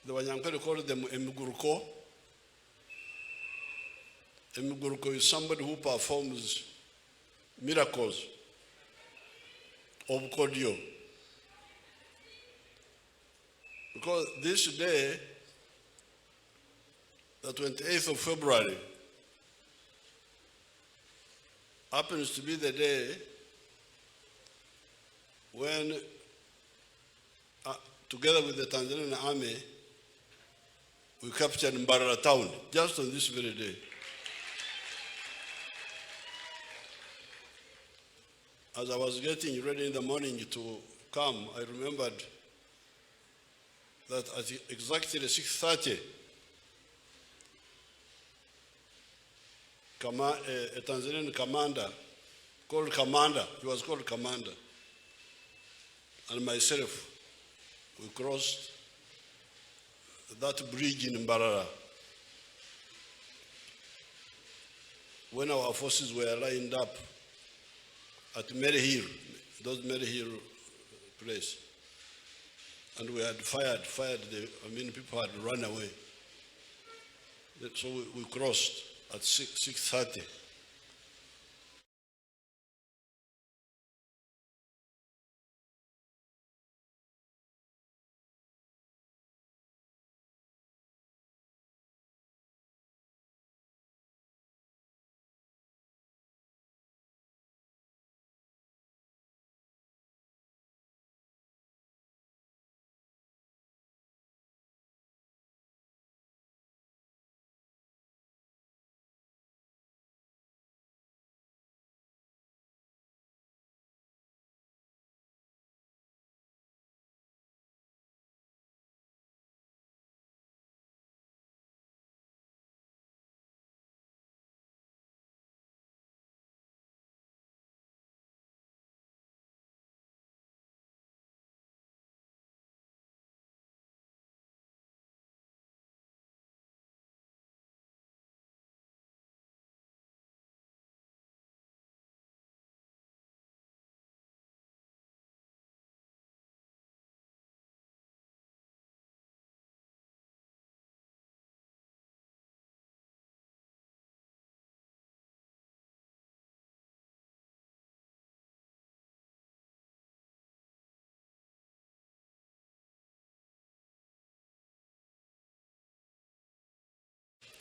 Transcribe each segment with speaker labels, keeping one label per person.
Speaker 1: The Wanyankole call them Emiguruko. Emiguruko is somebody who performs miracles. Obuggya. Because this day, the 28th of February, happens to be the day when, together with the Tanzanian army, we captured Mbarara town, just on this very day. As I was getting ready in the morning to come, I remembered that at exactly 6:30, a Tanzanian commander, he was called Commander, and myself, we crossed that bridge in Mbarara when our forces were lined up at Mary Hill, those Mary Hill place. And we had fired, people had run away. So we crossed at 6:30.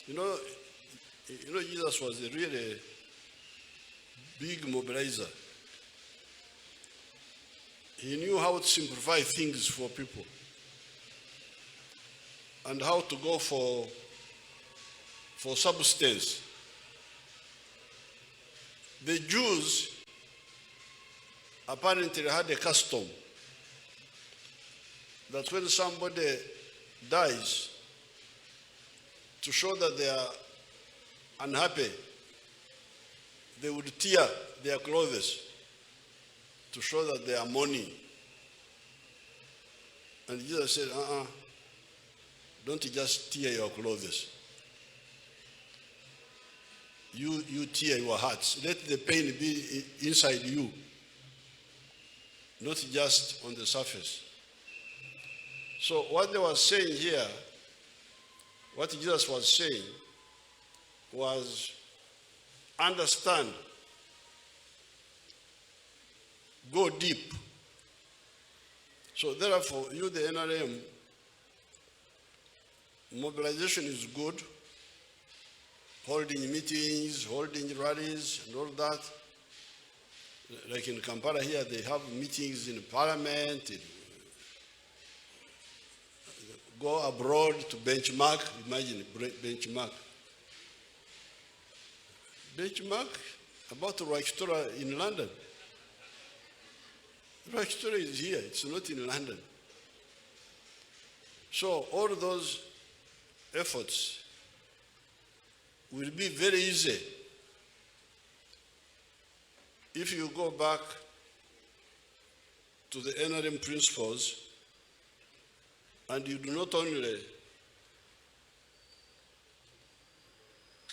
Speaker 1: You know, Jesus was a really big mobilizer. He knew how to simplify things for people and how to go for substance. The Jews apparently had a custom that when somebody dies, to show that they are unhappy, they would tear their clothes to show that they are mourning. And Jesus said, don't just tear your clothes. You tear your hearts. Let the pain be inside you, not just on the surface. So what they were saying here, what Jesus was saying was, understand, go deep. So therefore, you, the NRM, mobilization is good, holding meetings, holding rallies, and all that. Like in Kampala here, they have meetings in parliament, go abroad to benchmark. Imagine, benchmark. Benchmark about Gw'Okutongoza in London. Gw'Okutongoza is here, it's not in London. So all those efforts will be very easy if you go back to the NRM principles and you do not only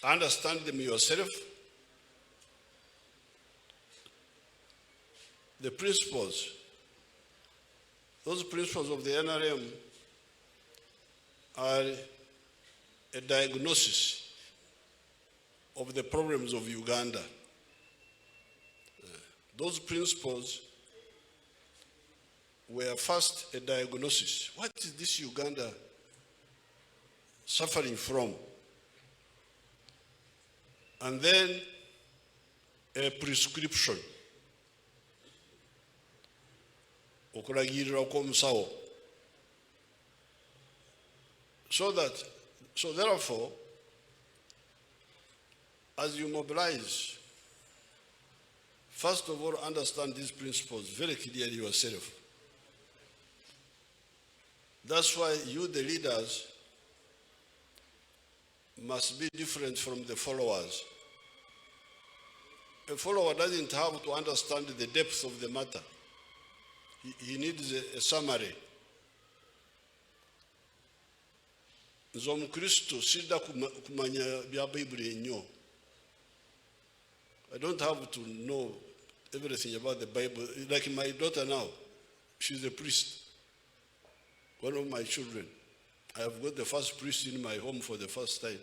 Speaker 1: understand them yourself, the principles, those principles of the NRM are a diagnosis of the problems of Uganda. Those principles were first a diagnosis. What is this Uganda suffering from? And then a prescription. Okulagirira kw'omusawo. So therefore, as you mobilize, first of all, understand these principles very clearly yourself. That's why you, the leaders, must be different from the followers. A follower doesn't have to understand the depth of the matter. He needs a summary. Nze omukristo sidda kumanya bya Bible ennyo. I don't have to know everything about the Bible. Like my daughter now, she's a priest. One of my children. I have got the first priest in my home for the first time.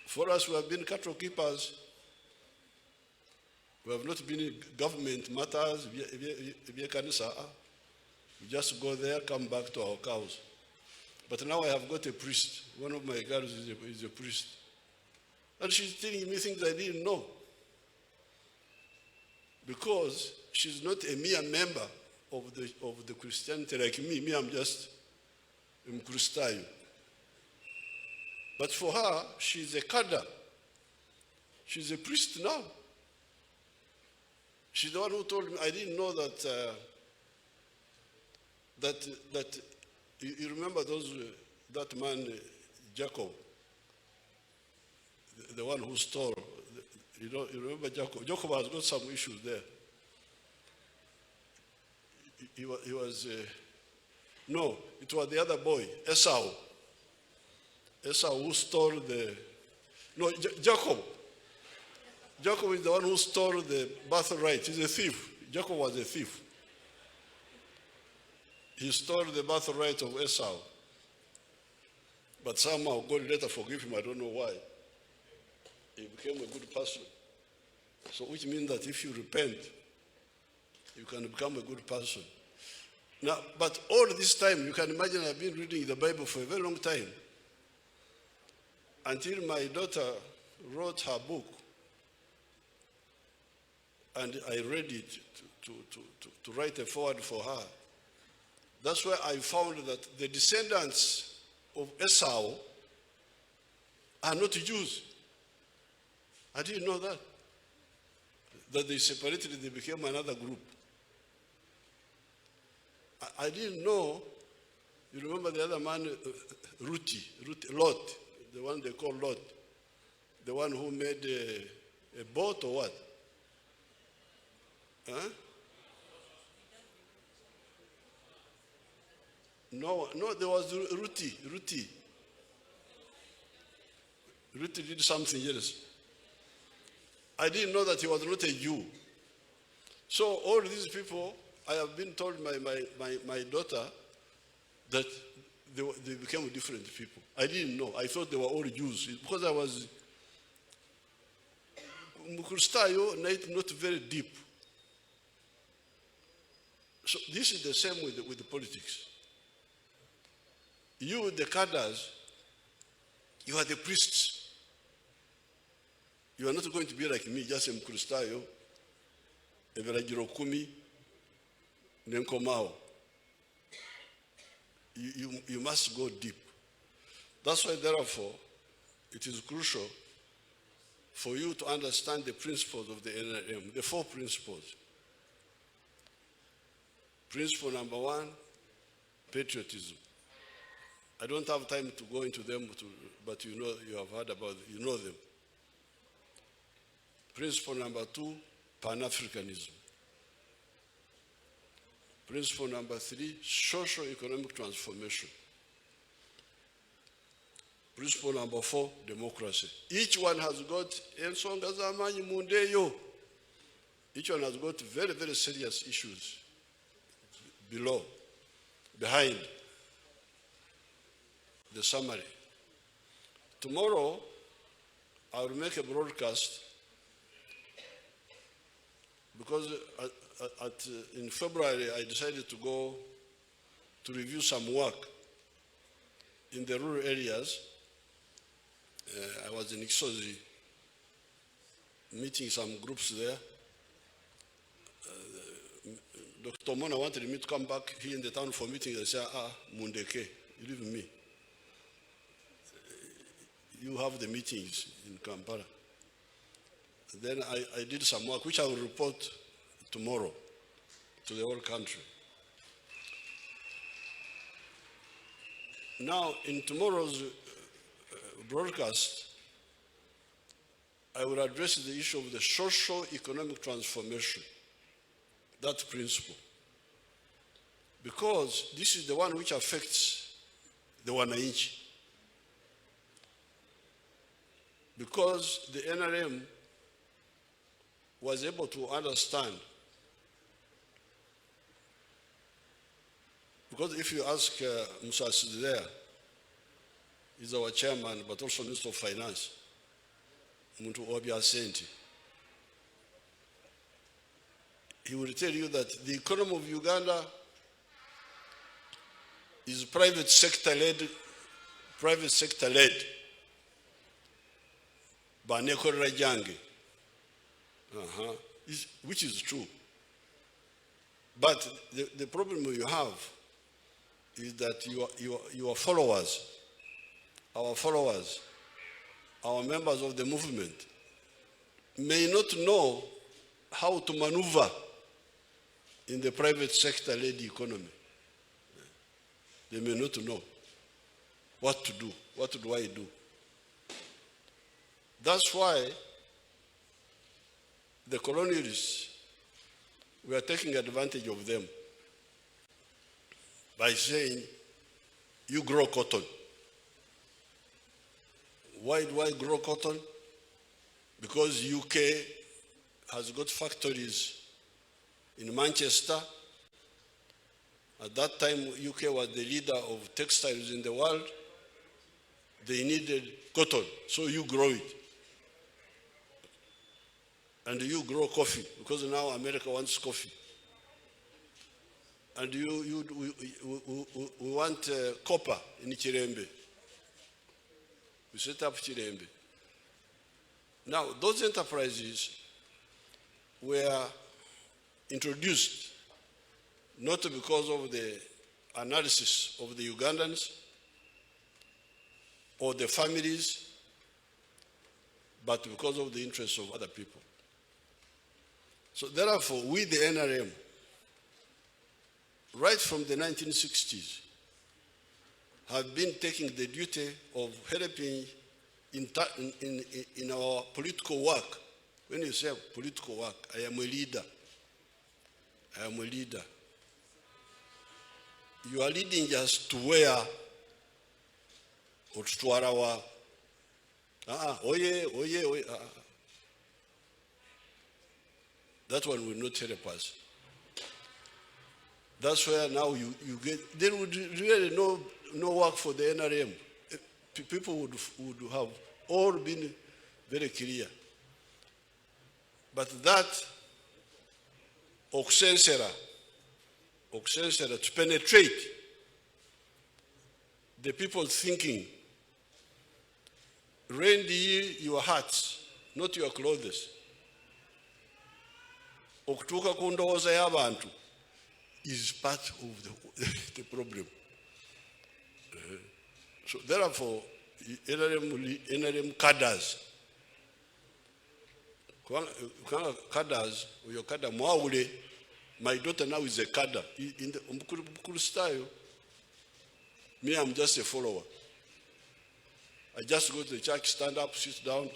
Speaker 1: For us, we have been cattle keepers. We have not been in government matters. We just go there, come back to our cows. But now I have got a priest. One of my girls is a priest. And she's telling me things I didn't know. Because she's not a mere member of the Christianity like me. Me, I'm just a Christian. But for her, she's a cadre. She's a priest now. She's the one who told me, I didn't know that, that you remember that man, Jacob, the one who stole, you remember Jacob? Jacob has got some issues there. He was no, it was the other boy, Esau. Esau who stole Jacob. Jacob is the one who stole the birthright. He's a thief. Jacob was a thief. He stole the birthright of Esau. But somehow God later forgive him. I don't know why. He became a good person. So which means that if you repent, you can become a good person. Now, but all this time, you can imagine I've been reading the Bible for a very long time. Until my daughter wrote her book. And I read it to write a foreword for her. That's where I found that the descendants of Esau are not Jews. I didn't know that. That they separated, they became another group. I didn't know, you remember the other man, Lot, the one they call Lot, the one who made a boat or what? Huh? No, there was Ruti. Ruti did something else. I didn't know that he was not a Jew. So all these people, I have been told my daughter that they became different people. I didn't know. I thought they were all Jews because I was not very deep. So this is the same with the politics. You, the cadres, you are the priests. You are not going to be like me, just a Mkristayo, a Veragiro Kumi, Nenkomao. You must go deep. That's why, therefore, it is crucial for you to understand the principles of the NRM, the 4 principles. Principle number 1, patriotism. I don't have time to go into them, but you have heard about them, you know them. Principle number 2, Pan-Africanism. Principle number 3, socio-economic transformation. Principle number 4, democracy. Each one has got, each one has got very, very serious issues below. behind the summary. Tomorrow, I will make a broadcast because in February, I decided to go to review some work in the rural areas. I was in Ixozi, meeting some groups there. Dr. Mona wanted me to come back here in the town for meetings. I said, Mundeke, you leave me. You have the meetings in Kampala. Then I did some work, which I will report tomorrow to the whole country. Now, in tomorrow's broadcast, I will address the issue of the socio-economic transformation, that principle. Because this is the one which affects the wananchi. Because the NRM was able to understand. Because if you ask Museveni there, he's our chairman, but also Minister of Finance, Obuggya, he will tell you that the economy of Uganda is private sector led, banekorera jange, which is true. But the problem you have is that your followers, our members of the movement, may not know how to maneuver in the private sector-led economy. They may not know what to do. What do I do? That's why the colonialists were taking advantage of them by saying, you grow cotton. Why do I grow cotton? Because UK has got factories in Manchester. At that time, UK was the leader of textiles in the world. They needed cotton, so you grow it. And you grow coffee, because now America wants coffee. And we want copper in Chirembe. We set up Chirembe. Now, those enterprises were introduced not because of the analysis of the Ugandans or the families, but because of the interests of other people. So therefore, we, the NRM, right from the 1960s, have been taking the duty of helping in our political work. When you say political work, I am a leader. I am a leader. You are leading just to where or to our that one will not help us. That's where now you get, there would really no work for the NRM. People would have all been very clear. But that oxensera to penetrate the people thinking, rend ye your hearts, not your clothes. Okutuuka ku ndowooza y'abantu is part of the problem. So therefore, NRM cadres, cadres, your cadre, Mwaule, my daughter now is a cadre. In the Mukolo style, me, I'm just a follower. I just go to the church, stand up, sit down.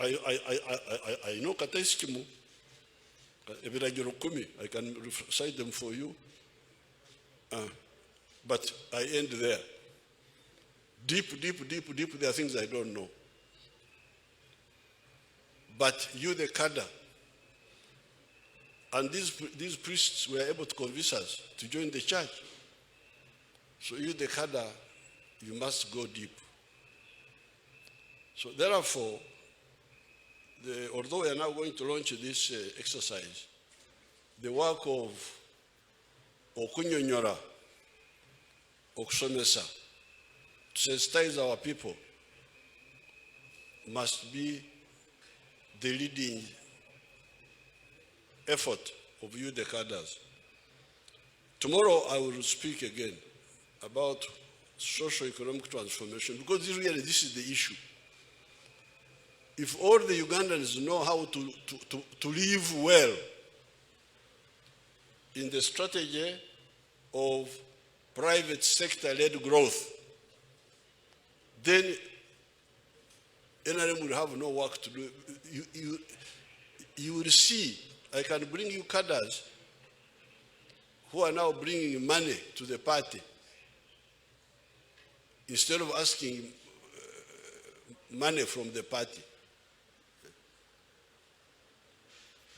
Speaker 1: I know Kataiskimu, I can recite them for you. But I end there. Deep, there are things I don't know. But you, the cadre, and these priests were able to convince us to join the church. So you, the cadre, you must go deep. So therefore, although we are now going to launch this exercise, the work of okunyonyora, okusomesa, to sensitize our people must be the leading effort of you, the cadres. Tomorrow I will speak again about socio-economic transformation, because this is the issue. If all the Ugandans know how to live well in the strategy of private sector-led growth, then NRM will have no work to do. You will see, I can bring you cadres who are now bringing money to the party instead of asking money from the party,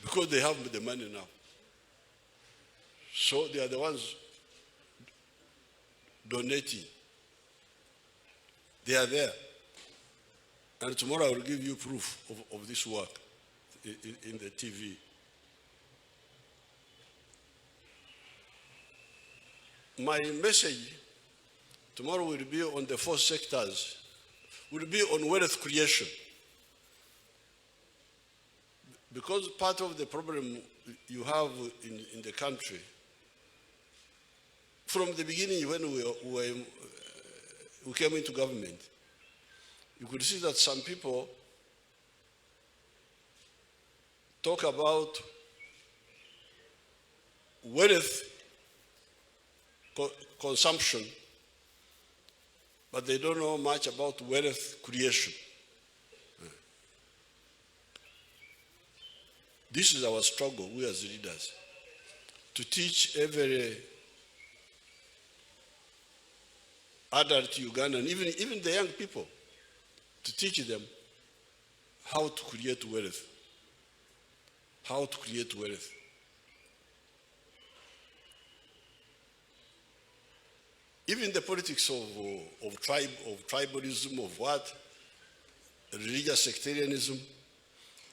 Speaker 1: because they have the money now. So they are the ones donating. They are there. And tomorrow I will give you proof of this work in the TV. My message tomorrow will be on the 4 sectors, will be on wealth creation. Because part of the problem you have in the country, from the beginning when we came into government, you could see that some people talk about wealth consumption, but they don't know much about wealth creation. This is our struggle, we as leaders, to teach every adult Ugandan, even the young people, to teach them how to create wealth. How to create wealth. Even the politics of tribalism, of what, religious sectarianism,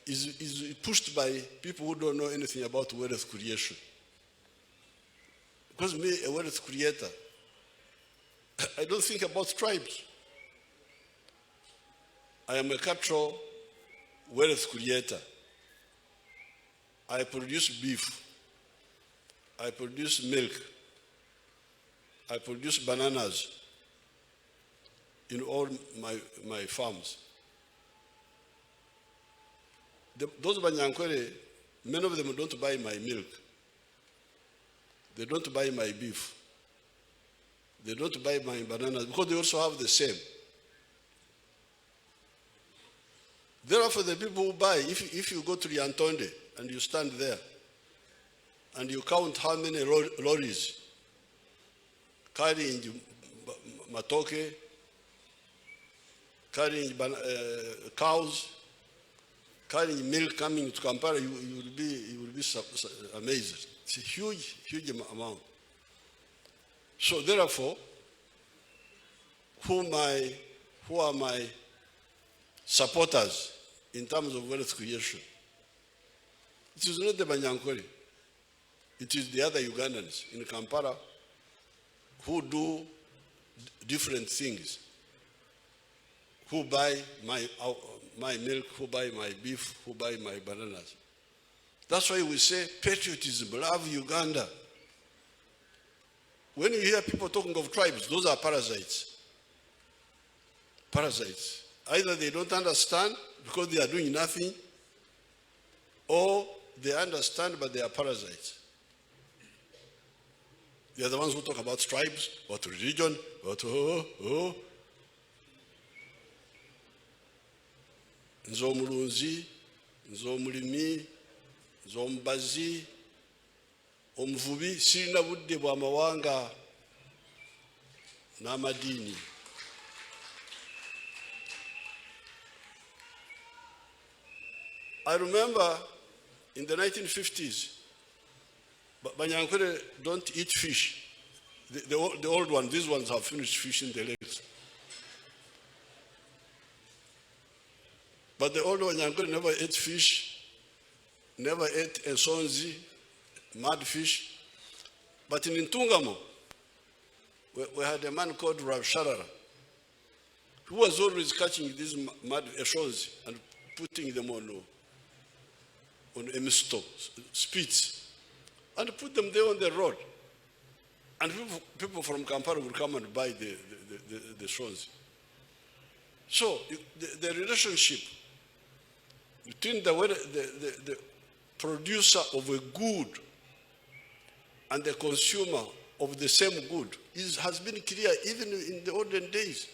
Speaker 1: is pushed by people who don't know anything about wealth creation. Because me, a wealth creator, I don't think about tribes. I am a cultural wealth creator. I produce beef. I produce milk. I produce bananas in all my farms. Those Banyankwere, many of them don't buy my milk. They don't buy my beef. They don't buy my bananas because they also have the same. Therefore, the people who buy, if you go to Yantonde and you stand there and you count how many lorries carrying matoke, carrying cows, carrying milk coming to Kampala, you will be amazed. It's a huge amount. So therefore, who are my supporters in terms of wealth creation? It is not the Banyankwere. It is the other Ugandans in Kampala who do different things, who buy my milk, who buy my beef, who buy my bananas. That's why we say patriotism, love Uganda. When you hear people talking of tribes, those are parasites. Parasites. Either they don't understand because they are doing nothing, or they understand but they are parasites. They are the ones who talk about tribes, about religion, about nz'omulunzi, nz'omulimi, nz'omubazi, omuvubi, sirina budde bw'amawanga n'amadiini. I remember in the 1950s, Banyankore don't eat fish. The old ones, these ones have finished fishing the lakes. But the old Banyankore never ate fish, never ate ensonzi, mud fish. But in Ntungamo, we had a man called Rav Sharara, who was always catching these mud ensonzi and putting them on emisto, spits, and put them there on the road. And people from Kampala would come and buy the ensonzi. So the relationship between the producer of a good and the consumer of the same good has been clear even in the olden days.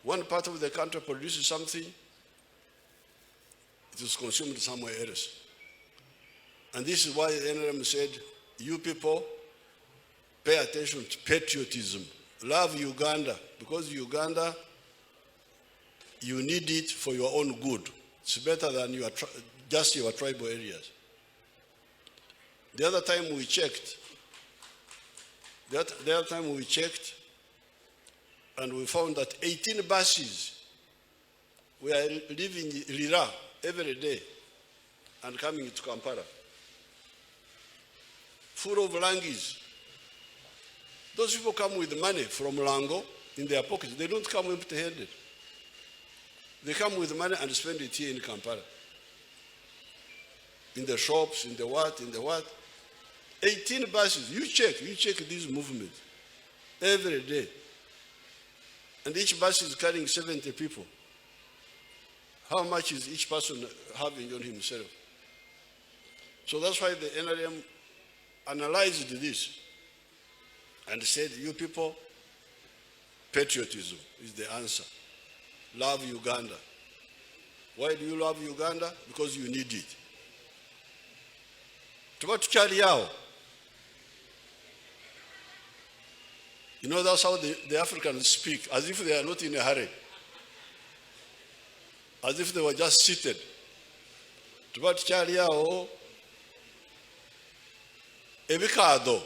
Speaker 1: One part of the country produces something, it is consumed somewhere else. And this is why the NRM said, you people pay attention to patriotism. Love Uganda, because Uganda, you need it for your own good. It's better than just your tribal areas. The other time we checked, and we found that 18 buses were leaving Lira every day and coming to Kampala, full of langis. Those people come with money from Lango in their pockets. They don't come empty-handed. They come with money and spend it here in Kampala. In the shops, in the what. 18 buses. You check these movements every day. And each bus is carrying 70 people. How much is each person having on himself? So that's why the NRM analyzed this and said, you people, patriotism is the answer. Love Uganda. Why do you love Uganda? Because you need it. Tuba tukyali awo. You know, that's how the Africans speak, as if they are not in a hurry. As if they were just seated. Tuba tukyali awo. Ebikaado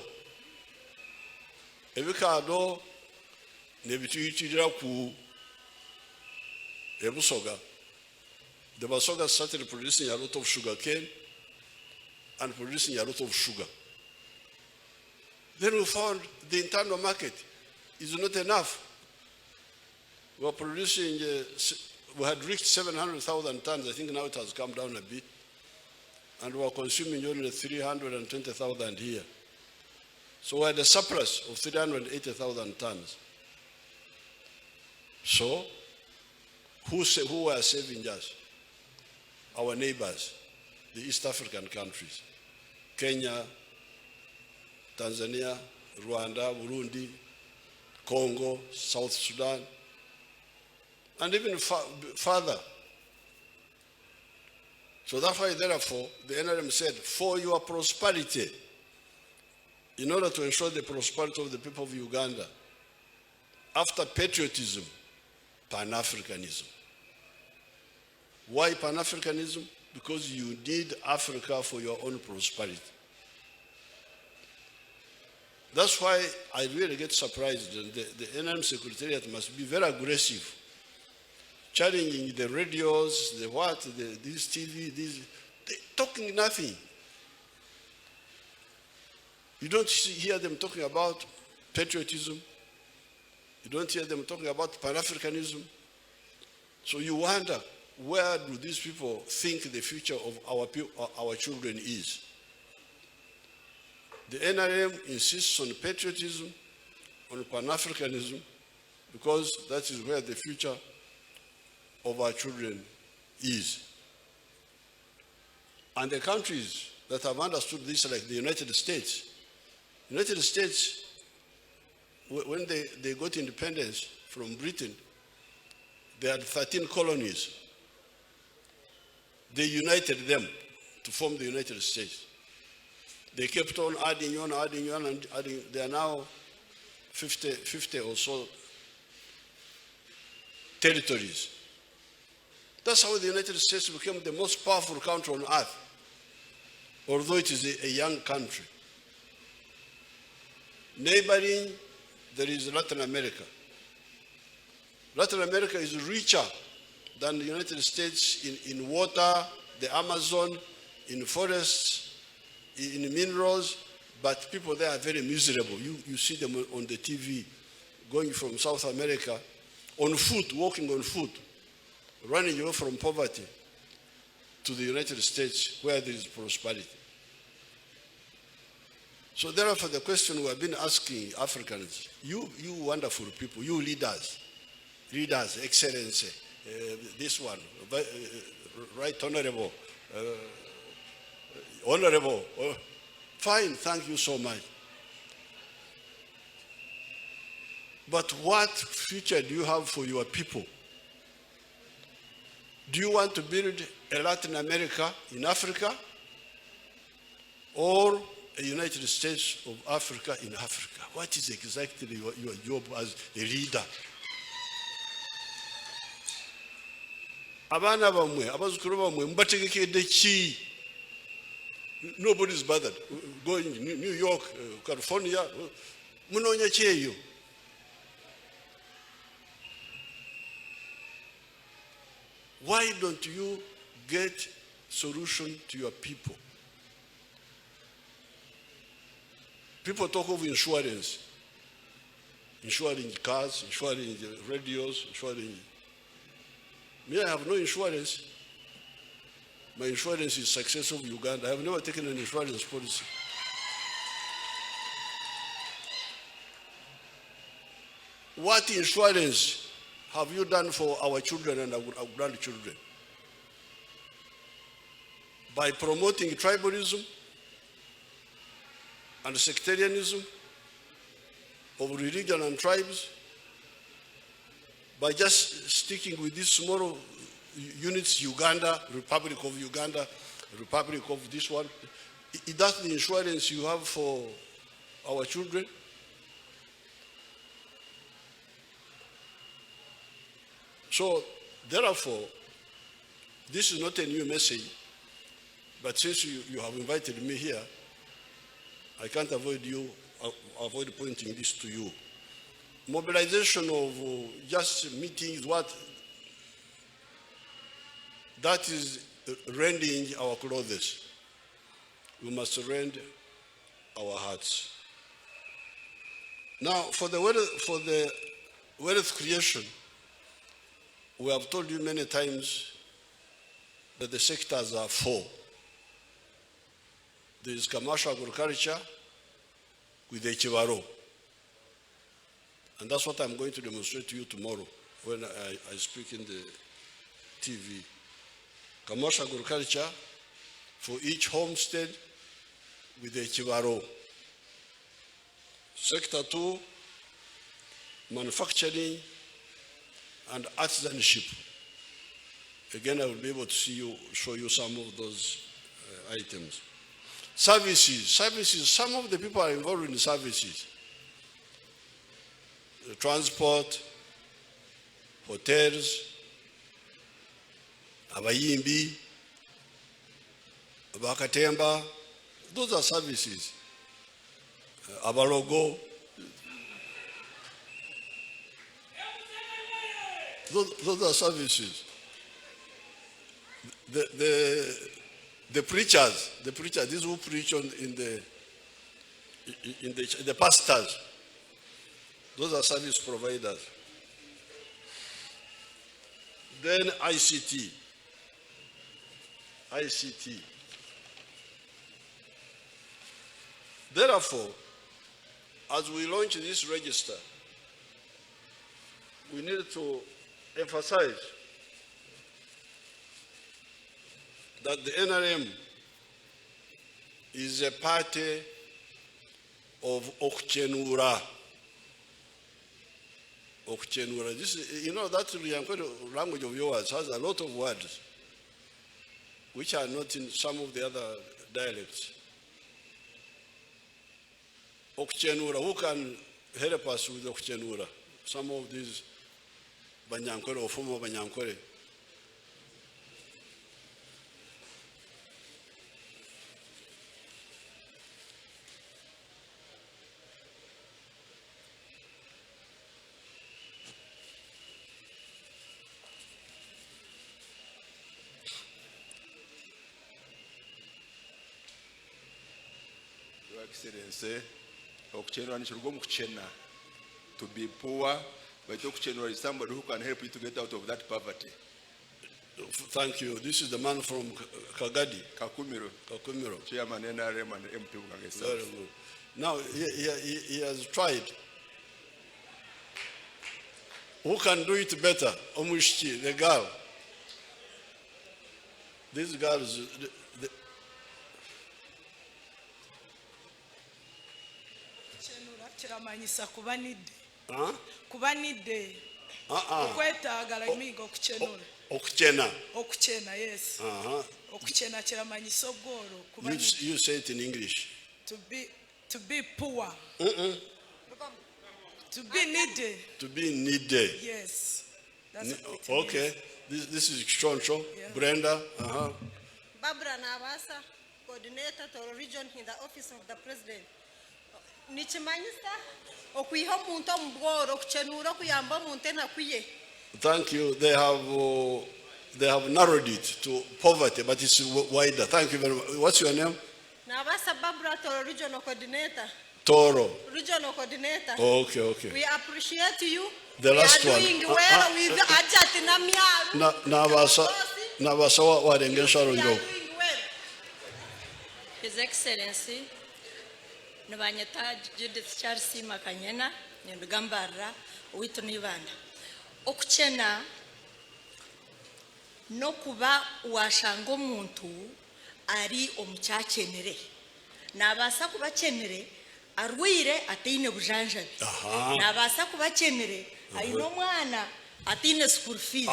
Speaker 1: nebituyitirira ku ebusoga. The Basoga started producing a lot of sugar cane and producing a lot of sugar. Then we found the internal market is not enough. We were producing, we had reached 700,000 tons. I think now it has come down a bit. And we were consuming only 320,000 here. So we had a surplus of 380,000 tons. So, who were saving us? Our neighbors, the East African countries. Kenya, Tanzania, Rwanda, Burundi, Congo, South Sudan, and even further. So that's why, therefore, the NRM said, for your prosperity, in order to ensure the prosperity of the people of Uganda, after patriotism, Pan-Africanism. Why Pan-Africanism? Because you need Africa for your own prosperity. That's why I really get surprised, and the NRM Secretariat must be very aggressive, challenging the radios, this TV, they're talking nothing. You don't hear them talking about patriotism. You don't hear them talking about Pan-Africanism. So you wonder, where do these people think the future of our children is? The NRM insists on patriotism, on Pan-Africanism, because that is where the future of our children is. And the countries that have understood this, like the United States, when they got independence from Britain, they had 13 colonies. They united them to form the United States. They kept on adding on, and adding. They are now 50 or so territories. That's how the United States became the most powerful country on earth, although it is a young country. Neighboring, there is Latin America. Latin America is richer than the United States in water, the Amazon, in forests, in minerals, but people there are very miserable. You see them on the TV going from South America on foot, walking on foot, running away from poverty to the United States where there is prosperity. So therefore the question we have been asking Africans, you wonderful people, you leaders, excellency, this one, right honorable, honorable, fine, thank you so much. But what future do you have for your people? Do you want to build a Latin America in Africa or a United States of Africa in Africa? What is exactly your job as a leader? Abana bamwe, abazukuru bamwe, mbategekedde ki? Nobody is bothered. Going to New York, California, munoonya ki eyo? Why don't you get solution to your people? People talk of insurance, insuring cars, insuring radios, insuring. Me, I have no insurance. My insurance is Success of Uganda. I have never taken an insurance policy. What insurance have you done for our children and our grandchildren? By promoting tribalism and sectarianism of religion and tribes, by just sticking with these small units, Uganda, Republic of Uganda, Republic of this one, is that the insurance you have for our children? So, therefore, this is not a new message, but since you have invited me here, I can't avoid pointing this to you. Mobilization of just meetings, that is rending our clothes. We must rend our hearts. Now, for the wealth creation, we have told you many times that the sectors are four. There is commercial agriculture with the Chivaro. And that's what I'm going to demonstrate to you tomorrow when I speak in the TV. Commercial agriculture for each homestead with the Chivaro. Sector 2, manufacturing and artisanship. Again, I will be able to show you some of those items. Services, some of the people are involved in services. Transport, hotels, abayimbi, abakatemba, those are services. Abalogo, those are services. The preachers, these who preach in the pastors, those are service providers. Then ICT. Therefore, as we launch this register, we need to emphasize that the NRM is a party of Okutongoza. This, that language of yours has a lot of words which are not in some of the other dialects. Okutongoza, who can help us with Okutongoza? Some of these Banyankore or former Banyankore.
Speaker 2: Excellency, okuchenwa nichirugo mukuchena. To be poor, but okuchenwa is somebody who can help you to get out of that poverty.
Speaker 1: Thank you. This is the man from Kagadi.
Speaker 2: Kakumiro. Chairman NRM and MP.
Speaker 1: Very good. Now, he has tried. Who can do it better? Omushchi, the girl. These girls, huh?
Speaker 3: Okuchena, yes. Okuchena chiramanyisa obworo.
Speaker 1: You say it in English.
Speaker 3: To be poor. To be needy.
Speaker 1: To be needy.
Speaker 3: Yes. That's what it
Speaker 1: okay. This is Choncho. Yeah. Brenda.
Speaker 4: Barbara Navasa, coordinator to region in the office of the president. Nichimanyisa okuiha muntu mbworo okuchenura kuyamba muntu na kuye.
Speaker 1: Thank you. They have narrowed it to poverty, but it's wider. Thank you very much. What's your name?
Speaker 4: Navasa Barbara Toro, regional coordinator.
Speaker 1: Toro.
Speaker 4: Regional coordinator.
Speaker 1: Okay.
Speaker 4: We appreciate you.
Speaker 1: The last one.
Speaker 4: We are doing well with Ajati Namia.
Speaker 1: Navasa wa dengesha ronjo.
Speaker 5: His Excellency, Nabanyata Judith Charles Makanyena, Nembagambara, Witunivanda. Okuchena no kuba washango muntu ari omuchachenere. Nabasa kuba chenere arwire atine bujanjabi. Nabasa kuba chenere ayino mwana atine school fees.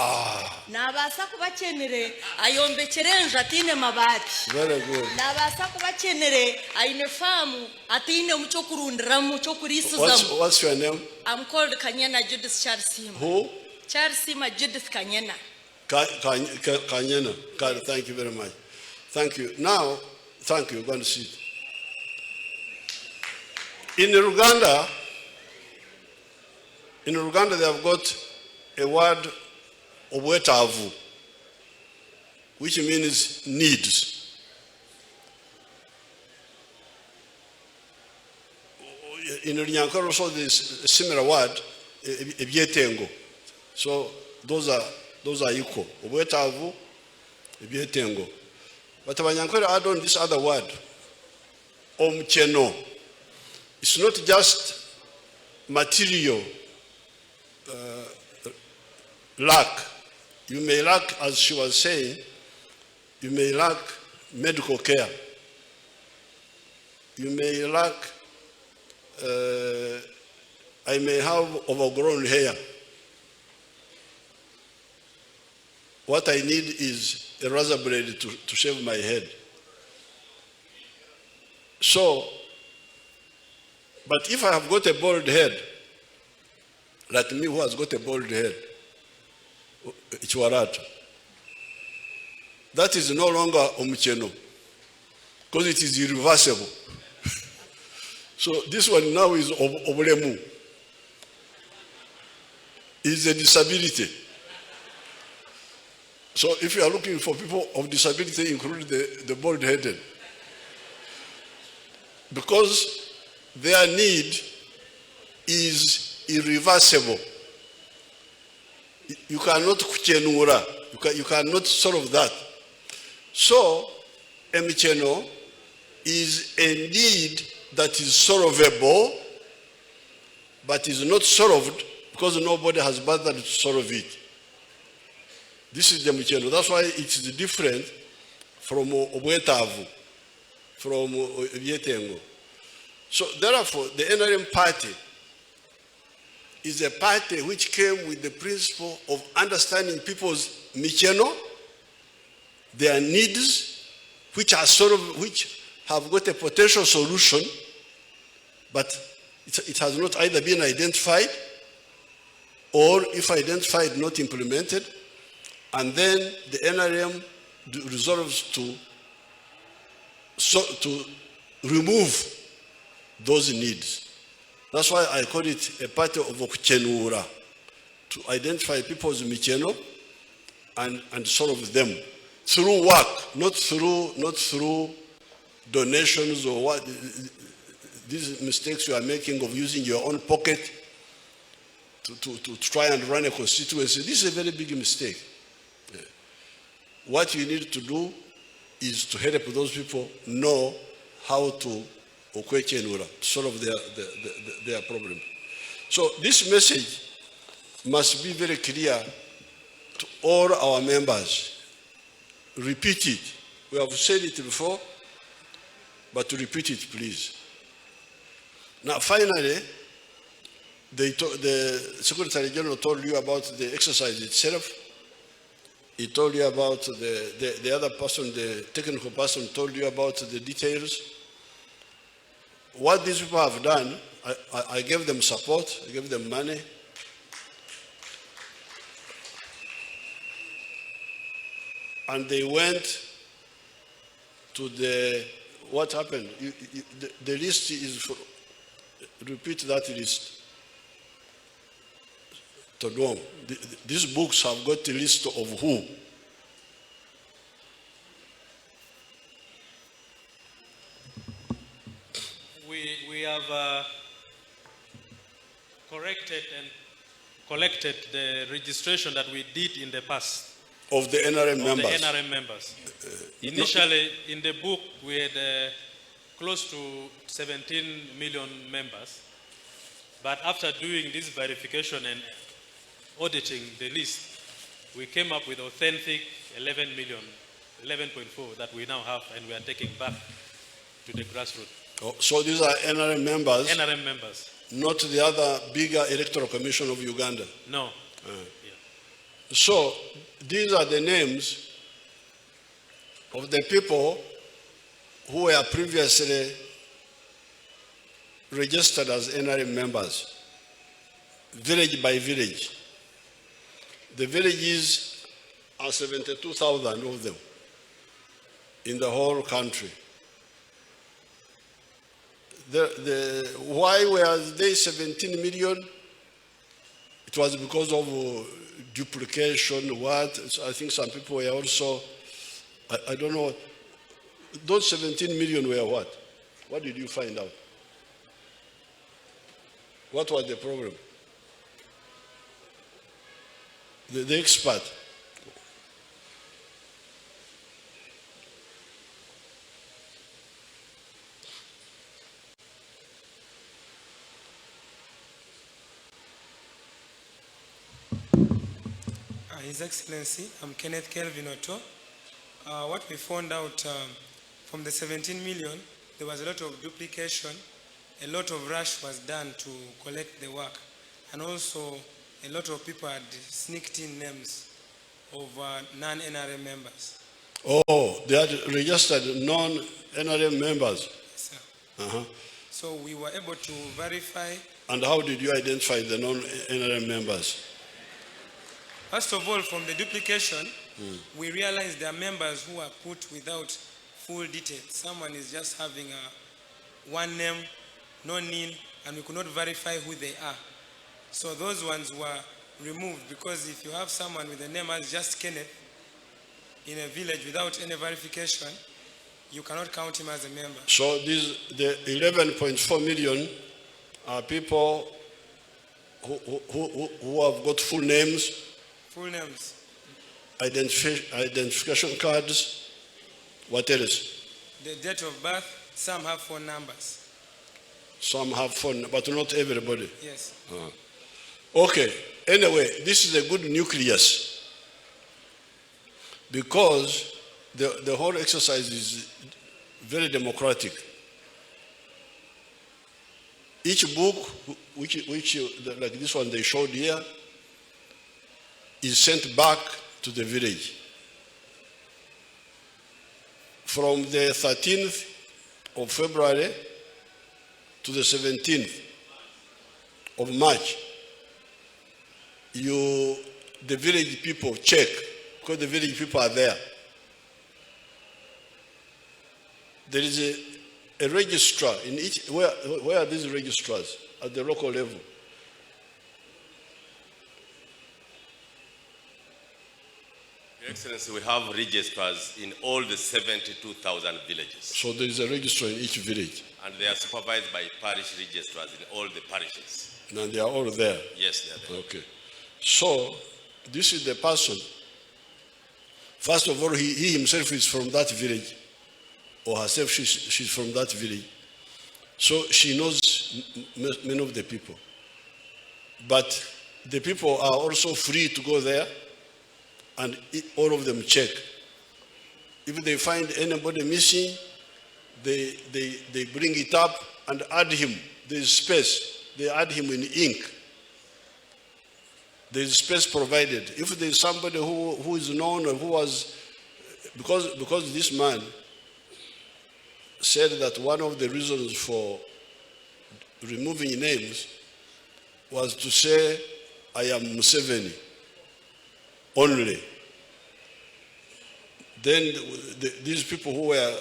Speaker 5: Nabasa kuba chenere ayombe cherenja atine mabati.
Speaker 1: Very good.
Speaker 5: Nabasa kuba chenere ayine famu atine muchokurundira muchokurisuzamu.
Speaker 1: What's your name?
Speaker 5: I'm called Kanyena Judith Charles Sima.
Speaker 1: Who?
Speaker 5: Charles Sima Judith Kanyena.
Speaker 1: Kanyena. Thank you very much. Thank you. Now, thank you. Go and sit. In Uganda, they have got a word obwetavu, which means needs. In Nyankoro also there's a similar word, ebyetengo. So those are equal. Obwetavu, ebyetengo. But Abanyankore add on this other word, omcheno. It's not just material lack. You may lack, as she was saying, you may lack medical care. You may lack, I may have overgrown hair. What I need is a razor blade to shave my head. So, but if I have got a bald head, like me who has got a bald head, Ichwarata, that is no longer omcheno, because it is irreversible. So this one now is obremu. It's a disability. So if you are looking for people of disability, include the bald-headed, because their need is irreversible. You cannot kuchenura. You cannot solve that. So, emicheno is a need that is solvable, but is not solved because nobody has bothered to solve it. This is the emicheno. That's why it is different from obwetavu, from ebyetengo. So therefore, the NRM party is a party which came with the principle of understanding people's micheno, their needs, which have got a potential solution, but it has not either been identified, or if identified, not implemented, and then the NRM resolves to remove those needs. That's why I call it a party of okuchenura, to identify people's micheno and solve them through work, not through donations or what. these mistakes you are making of using your own pocket to try and run a constituency, this is a very big mistake. Yeah. What you need to do is to help those people know how to solve their problem. So this message must be very clear to all our members. Repeat it. We have said it before, but to repeat it, please. Now, finally, the Secretary General told you about the exercise itself. He told you about the other person, the technical person told you about the details. What these people have done, I gave them support, I gave them money. And they went to what happened? The list is, repeat that list. Todong. These books have got a list of who?
Speaker 6: We have corrected and collected the registration that we did in the past.
Speaker 1: Of the NRM members.
Speaker 6: The NRM members. Initially, in the book, we had close to 17 million members. But after doing this verification and auditing the list, we came up with authentic 11 million, 11.4 that we now have, and we are taking back to the grassroots.
Speaker 1: Oh, so these are NRM members?
Speaker 6: NRM members.
Speaker 1: Not the other bigger electoral commission of Uganda?
Speaker 6: No.
Speaker 1: Yeah. So these are the names of the people who were previously registered as NRM members, village by village. The villages are 72,000 of them in the whole country. Why were they 17 million? It was because of duplication, what? I think some people were also, I don't know, those 17 million were what? What did you find out? What was the problem? The expert.
Speaker 7: His Excellency, I'm Kenneth Kelvin Otto. What we found out from the 17 million, there was a lot of duplication, a lot of rush was done to collect the work, and also a lot of people had sneaked in names of non-NRM members.
Speaker 1: Oh, they had registered non-NRM members?
Speaker 7: Yes, sir. So we were able to verify.
Speaker 1: And how did you identify the non-NRM members?
Speaker 7: First of all, from the duplication, we realized there are members who are put without full details. Someone is just having one name, no name, and we could not verify who they are. So those ones were removed, because if you have someone with a name as just Kenneth in a village without any verification, you cannot count him as a member.
Speaker 1: So the 11.4 million are people who have got full names,
Speaker 7: Full names.
Speaker 1: Identification cards, what else?
Speaker 7: The date of birth, some have phone numbers.
Speaker 1: Some have phone, but not everybody.
Speaker 7: Yes.
Speaker 1: Okay, anyway, this is a good nucleus, because the whole exercise is very democratic. Each book, which like this one they showed here, is sent back to the village. From the 13th of February to the 17th of March, the village people check, because the village people are there. There is a registrar in each. Where are these registrars? At the local level.
Speaker 8: Your Excellency, we have registrars in all the 72,000 villages.
Speaker 1: So there is a registrar in each village.
Speaker 8: And they are supervised by parish registrars in all the parishes.
Speaker 1: And they are all there.
Speaker 8: Yes, they are there.
Speaker 1: Okay. So, this is the person. First of all, he himself is from that village, or herself, she's from that village. So she knows many of the people. But the people are also free to go there and all of them check. If they find anybody missing, they bring it up and add him. There is space. They add him in ink. There is space provided. If there is somebody who is known or who was, because this man said that one of the reasons for removing names was to say, I am Museveni only. Then these people who were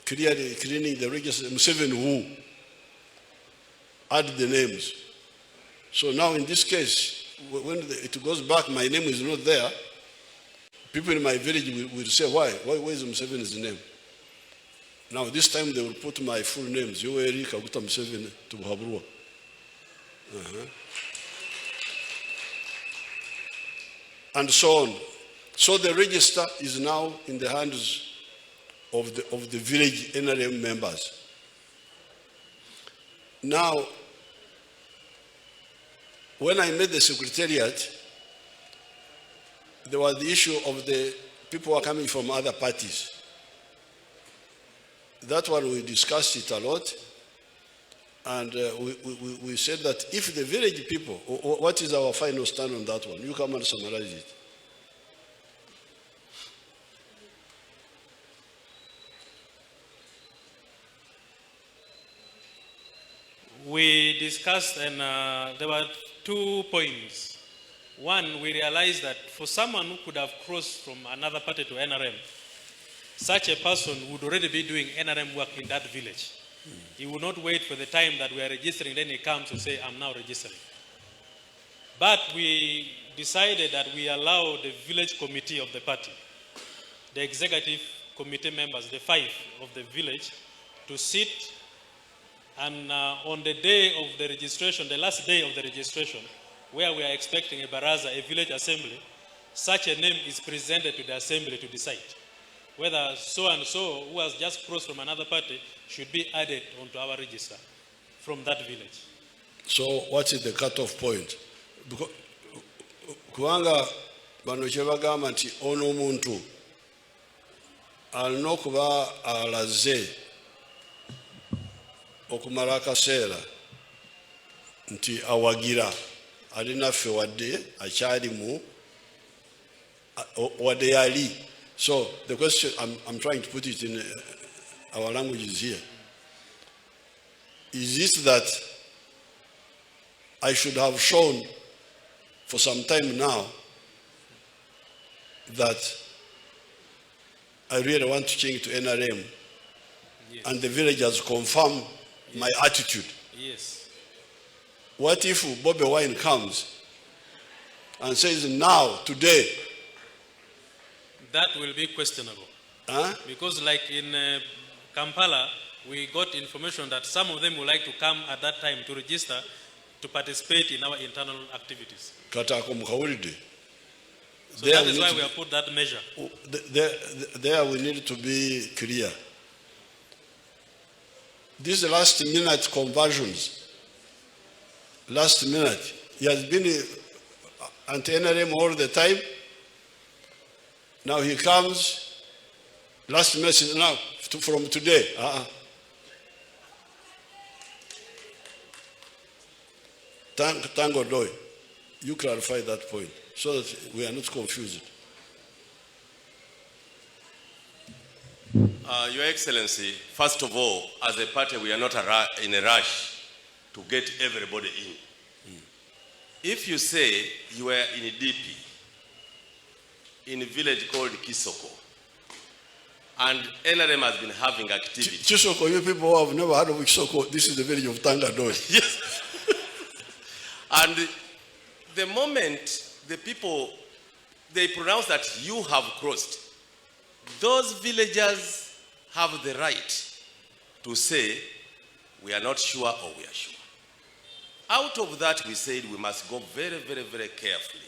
Speaker 1: cleaning the register, Museveni who, add the names. So now in this case, when it goes back, my name is not there. People in my village will say, why? Where is Museveni's name? Now this time they will put my full names, Yoweri Kaguta Museveni to Buhaburwa. And so on. So the register is now in the hands of the village NRM members. Now, when I made the secretariat, there was the issue of the people who are coming from other parties. That one we discussed it a lot, and we said that if the village people, what is our final stand on that one? You come and summarize it.
Speaker 6: We discussed, and there were 2 points. One, we realized that for someone who could have crossed from another party to NRM, such a person would already be doing NRM work in that village. He would not wait for the time that we are registering, then he comes to say, I'm now registering. But we decided that we allow the village committee of the party, the executive committee members, the 5 of the village, to sit and on the day of the registration, the last day of the registration, where we are expecting a baraza, a village assembly, such a name is presented to the assembly to decide whether so and so who has just crossed from another party should be added onto our register from that village.
Speaker 1: So what is the cutoff point? Because kubanga bano kyebagamba nti ono omuntu alina okuba alaze okumala akaseera nti awagira alinaffe wadde akyali mu wadde yali. So the question, I'm trying to put it in our languages here. Is it that I should have shown for some time now that I really want to change to NRM, yes, and the villagers confirm, yes, my attitude?
Speaker 6: Yes.
Speaker 1: What if Bobby Wine comes and says, now, today?
Speaker 6: That will be questionable.
Speaker 1: Huh?
Speaker 6: Because like in Kampala, we got information that some of them would like to come at that time to register to participate in our internal activities. So that is why we have put that measure.
Speaker 1: There we need to be clear. These last minute conversions, last minute, he has been anti-NRM all the time. Now he comes, last message now, from today. Thank God, you clarify that point so that we are not confused.
Speaker 8: Your Excellency, first of all, as a party, we are not in a rush to get everybody in. If you say you are in a DP, in a village called Kisoko, and NRM has been having activity.
Speaker 1: Kisoko, you people who have never heard of Kisoko, this is the village of Tangadoi.
Speaker 8: Yes. And the moment the people, they pronounce that you have crossed, those villagers have the right to say we are not sure or we are sure. Out of that, we said we must go very, very, very carefully.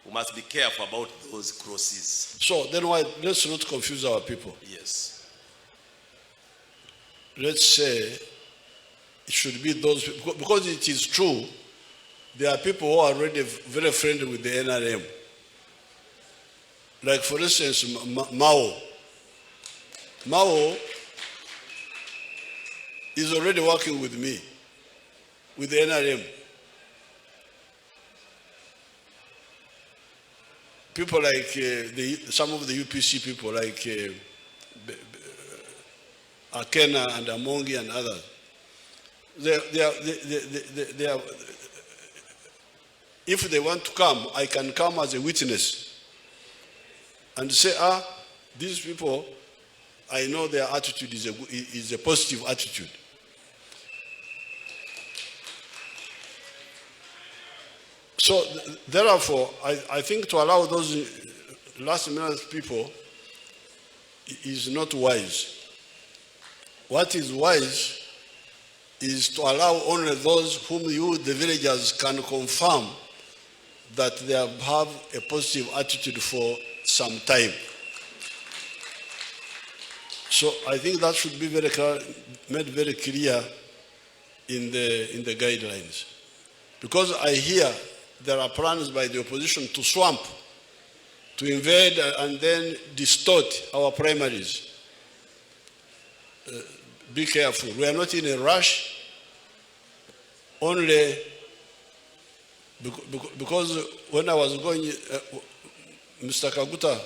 Speaker 8: We must be careful about those crosses.
Speaker 1: So then why, let's not confuse our people.
Speaker 8: Yes.
Speaker 1: Let's say it should be those, because it is true, there are people who are already very friendly with the NRM. Like for instance, Mao. Mao is already working with me, with the NRM. People like some of the UPC people like Akena and Amongi and others. They are, if they want to come, I can come as a witness and say, these people, I know their attitude is a positive attitude. So therefore, I think to allow those last minute people is not wise. What is wise is to allow only those whom you, the villagers, can confirm that they have a positive attitude for some time. So I think that should be very clear, made very clear in the guidelines. Because I hear there are plans by the opposition to swamp, to invade and then distort our primaries. Be careful. We are not in a rush, only because when I was going, Mr. Kaguta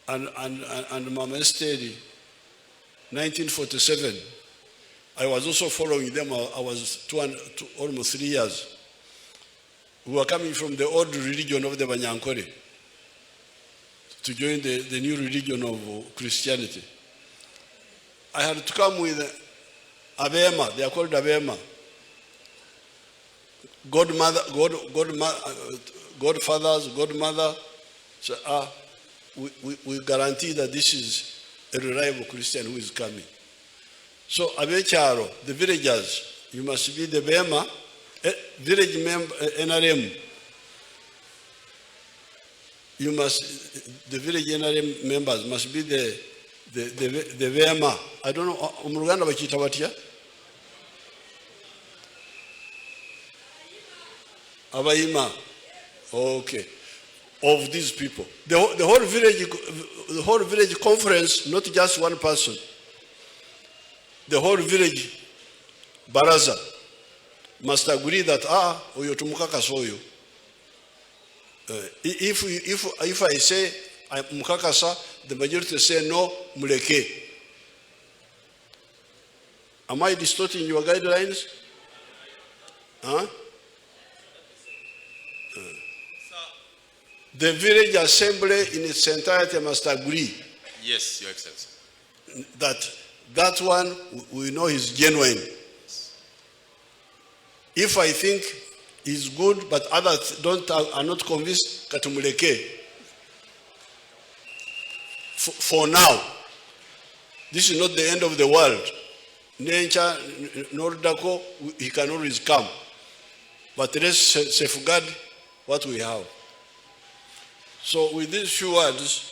Speaker 1: and Mama Steady, 1947, I was also following them. I was almost 3 years. We were coming from the old religion of the Banyankore to join the new religion of Christianity. I had to come with Abema, they are called Abema. Godfathers, godmother. So, we guarantee that this is a reliable Christian who is coming. So, Abecharo, the villagers, you must be the Bema, village member, NRM. You must, the village NRM members must be the Bema. I don't know, Umuruganda Bachita Watia? Abaima. Okay. Of these people. The whole village conference, not just one person. The whole village baraza must agree that oyo tumukaka soyo. If I say I'm mukakasa, the majority say no, muleke. Am I distorting your guidelines? Huh? The village assembly in its entirety must agree.
Speaker 8: Yes, Your Excellency.
Speaker 1: That one we know is genuine. If I think is good, but others are not convinced, katumuleke. For now, this is not the end of the world. Nature, Nordako, he can always come. But let's safeguard what we have. So with these few words,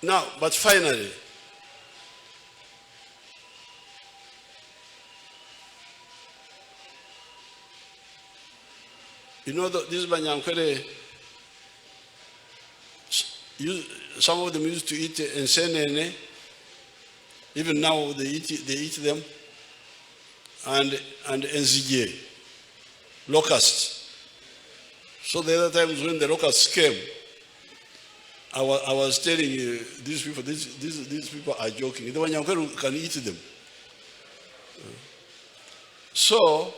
Speaker 1: now, but finally, you know that this Banyankwere, some of them used to eat ensenene. Even now they eat them, and enzige, locusts. So the other times when the locusts came, I was telling you, these people are joking. The Banyankwere can eat them. So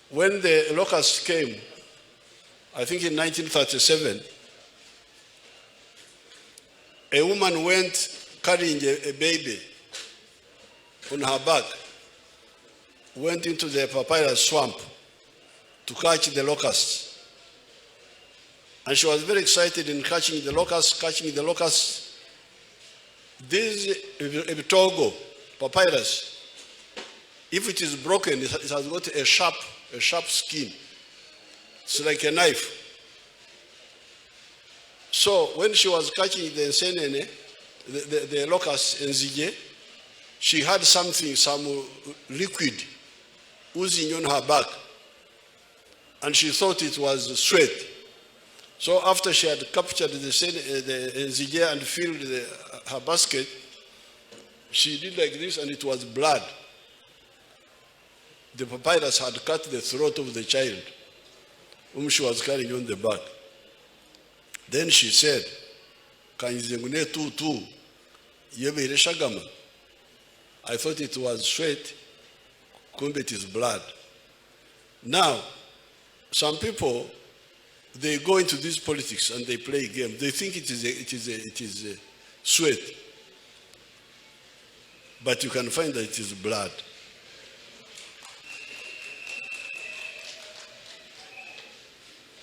Speaker 1: when the locusts came, I think in 1937, a woman went carrying a baby on her back, went into the papyrus swamp to catch the locusts. And she was very excited in catching the locusts. this Ebitogo papyrus, if it is broken, it has got a sharp skin. It's like a knife. So when she was catching the senene, the locust in Zige, she had something, some liquid oozing on her back. And she thought it was sweat. So after she had captured the Zige and filled her basket, she did like this and it was blood. The papyrus had cut the throat of the child whom she was carrying on the back. Then she said, "Kanizengune tutu, yebere shagama." I thought it was sweat, kumbe it is blood. Now, some people, they go into this politics and they play a game. They think it is a sweat, but you can find that it is blood.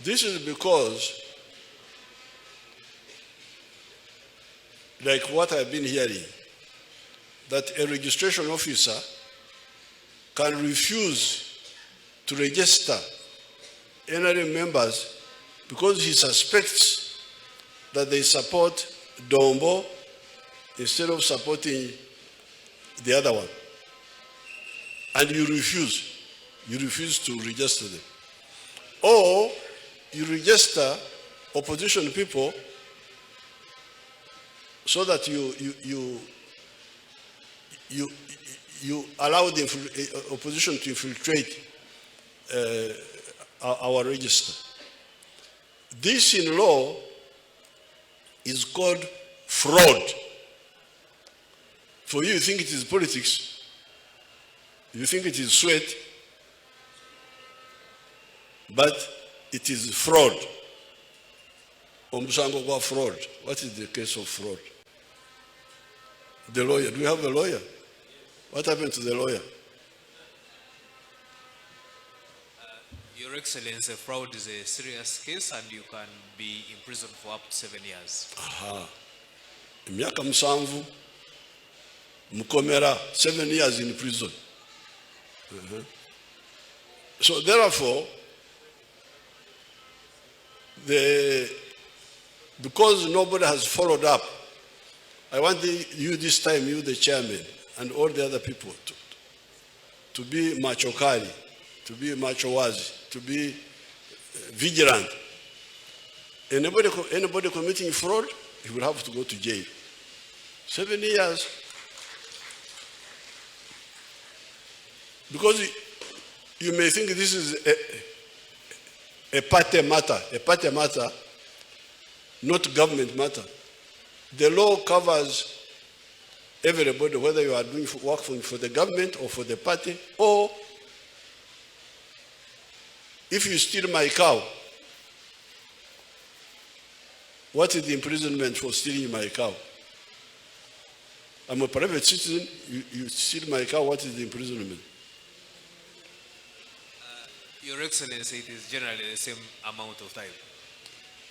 Speaker 1: This is because, like what I've been hearing, that a registration officer can refuse to register NRM members because he suspects that they support Dombo instead of supporting the other one. And you refuse to register them. Or you register opposition people so that you allow the opposition to infiltrate our register. This in law is called fraud. For you think it is politics, you think it is sweat, but it is fraud. Omusango kwa fraud. What is the case of fraud? The lawyer. Do we have a lawyer? What happened to the lawyer?
Speaker 9: Your Excellency, fraud is a serious case and you can be imprisoned for up to 7 years.
Speaker 1: Aha. Miaka musanvu, mukomera, 7 years in prison. So therefore, because nobody has followed up, I want you this time, you the chairman, and all the other people to be machokali, to be machowazi, to be vigilant. Anybody committing fraud, he will have to go to jail. 7 years. Because you may think this is a party matter, not government matter. The law covers everybody, whether you are doing work for the government or for the party, or if you steal my cow, what is the imprisonment for stealing my cow? I'm a private citizen, you steal my cow, what is the imprisonment?
Speaker 9: Your Excellency, it is generally the same amount of time.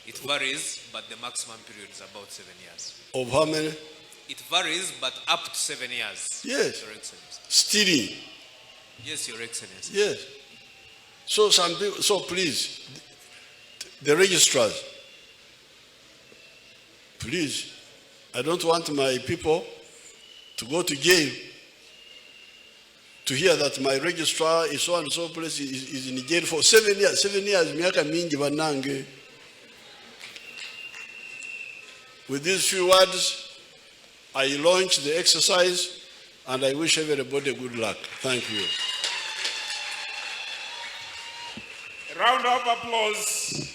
Speaker 9: It varies, but the maximum period is about 7 years.
Speaker 1: Of how many?
Speaker 9: It varies, but up to 7 years.
Speaker 1: Yes.
Speaker 9: Your Excellency.
Speaker 1: Stealing.
Speaker 9: Yes, Your Excellency.
Speaker 1: Yes. So some people, so please, the registrars, please, I don't want my people to go to jail to hear that my registrar is so and so place is in jail for 7 years. 7 years, miaka mingi banange. With these few words, I launch the exercise and I wish everybody good luck. Thank you.
Speaker 10: A round of applause.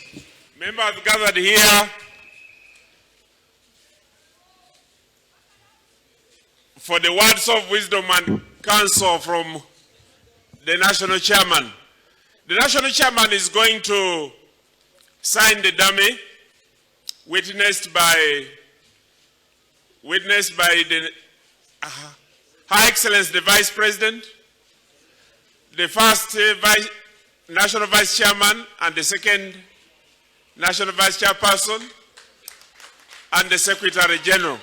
Speaker 10: Members gathered here for the words of wisdom and counsel from the national chairman. The national chairman is going to sign the dummy, witnessed by the Her Excellency the Vice President, the first National Vice Chairman and the second National Vice Chairperson, and the Secretary General.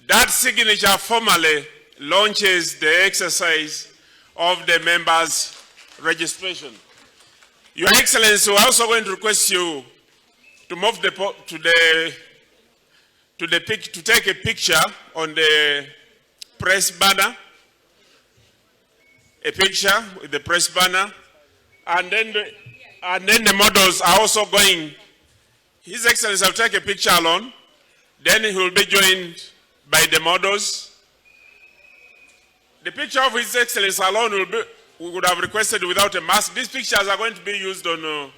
Speaker 10: That signature formally launches the exercise of the members' registration. Your Excellency, we're also going to request you to move to take a picture on the press banner, a picture with the press banner, and then the models are also going. His Excellency will take a picture alone, then he will be joined by the models. The picture of His Excellency alone we would have requested without a mask. These pictures are going to be used on the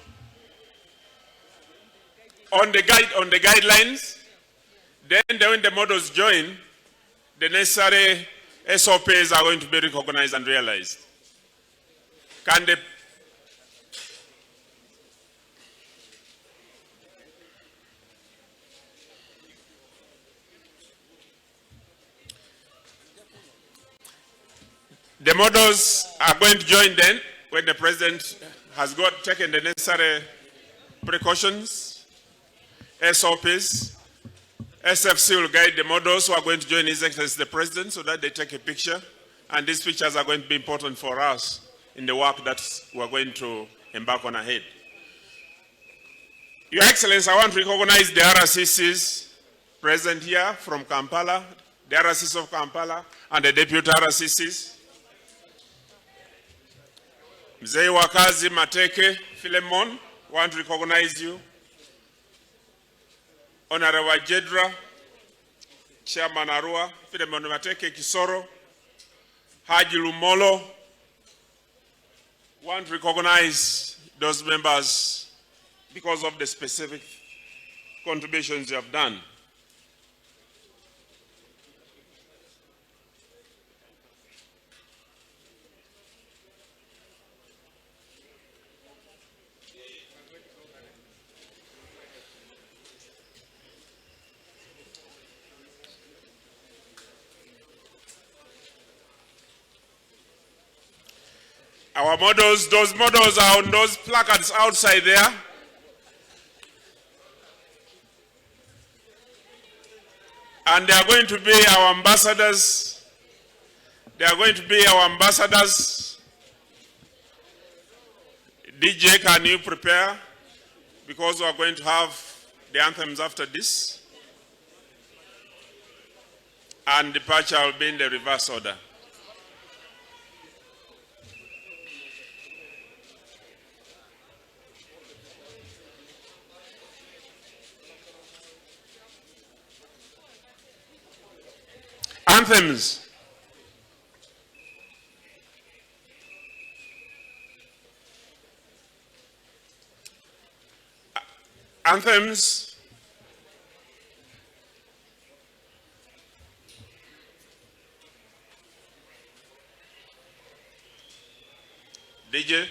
Speaker 10: guidelines. Then when the models join, the necessary SOPs are going to be recognized and realized. The models are going to join then when the President has taken the necessary precautions, SOPs. SFC will guide the models who are going to join His Excellency the President so that they take a picture. And these pictures are going to be important for us in the work that we are going to embark on ahead. Your Excellency, I want to recognize the RCCs present here from Kampala, the RCCs of Kampala, and the deputy RCCs. Mzee Wakazi Mateke Philemon, want to recognize you. Honorable Jedra, Chairman Arua, Philemon Mateke Kisoro, Haji Lumolo, want to recognize those members because of the specific contributions you have done. Our models, those models are on those placards outside there. And they are going to be our ambassadors. They are going to be our ambassadors. DJ, can you prepare? Because we are going to have the anthems after this. And departure will be in the reverse order. Anthems. Anthems. DJ.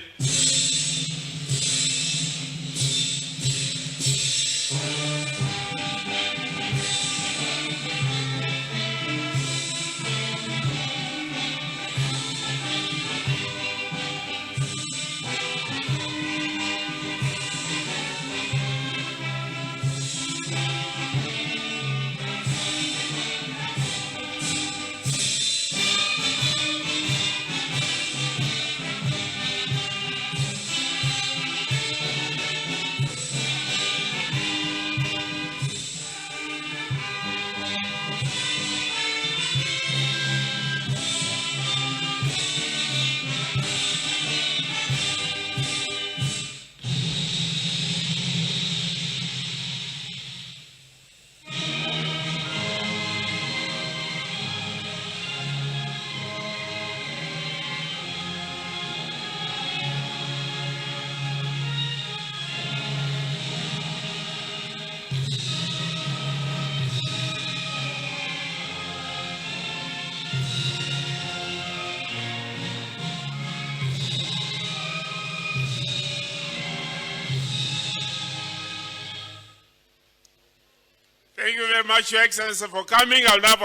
Speaker 10: Thank you very much, Your Excellency, for coming. I'll now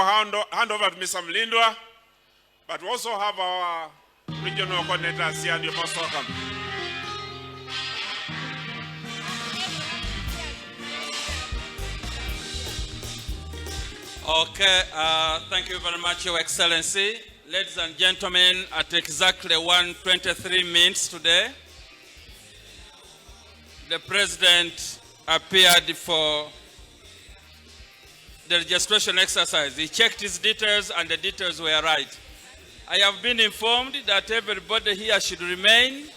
Speaker 10: hand over to Mr. Mlindwa, but we also have our regional coordinators here, and you're most welcome.
Speaker 11: Okay, thank you very much, Your Excellency. Ladies and gentlemen, at exactly 1:23 minutes today, the President appeared for the registration exercise. He checked his details and the details were right. I have been informed that everybody here should remain.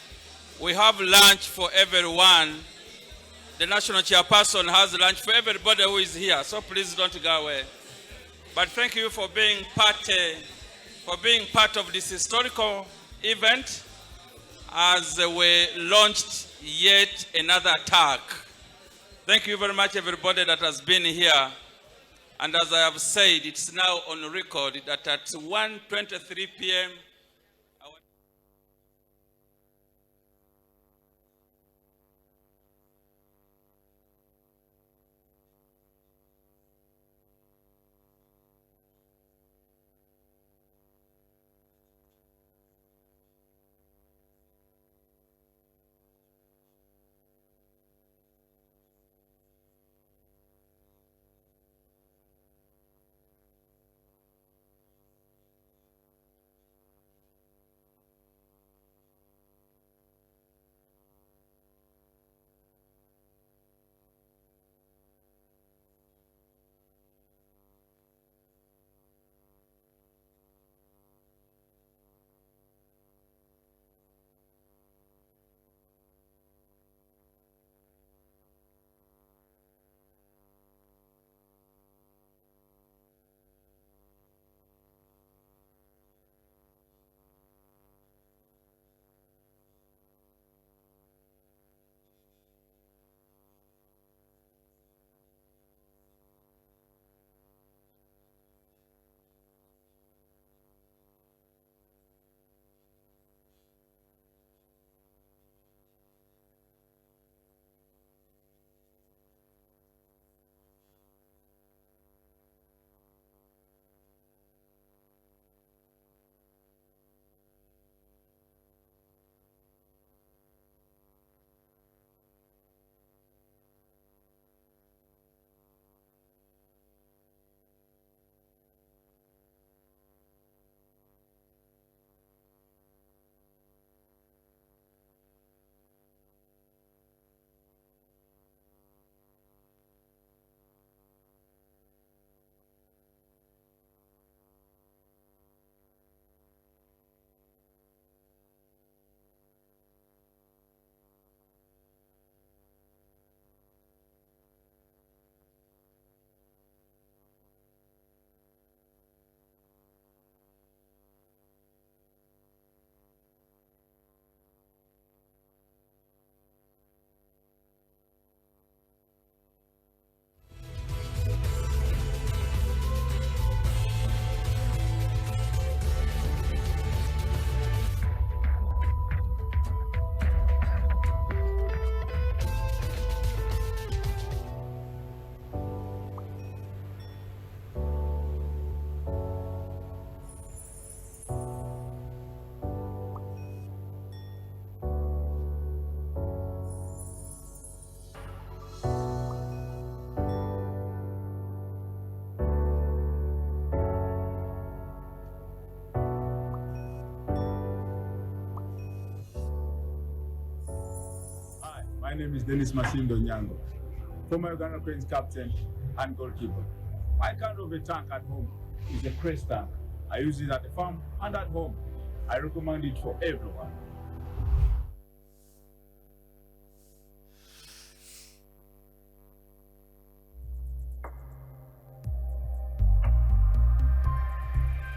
Speaker 11: We have lunch for everyone. The national chairperson has lunch for everybody who is here, so please don't go away. But thank you for being part of this historical event as we launched yet another attack. Thank you very much, everybody that has been here. And as I have said, it's now on record that at 1:23 p.m.,
Speaker 12: My name is Dennis Masindo Nyango, former Uganda Cranes captain and goalkeeper. My kind of a tank at home is a press tank. I use it at the farm and at home. I recommend it for everyone.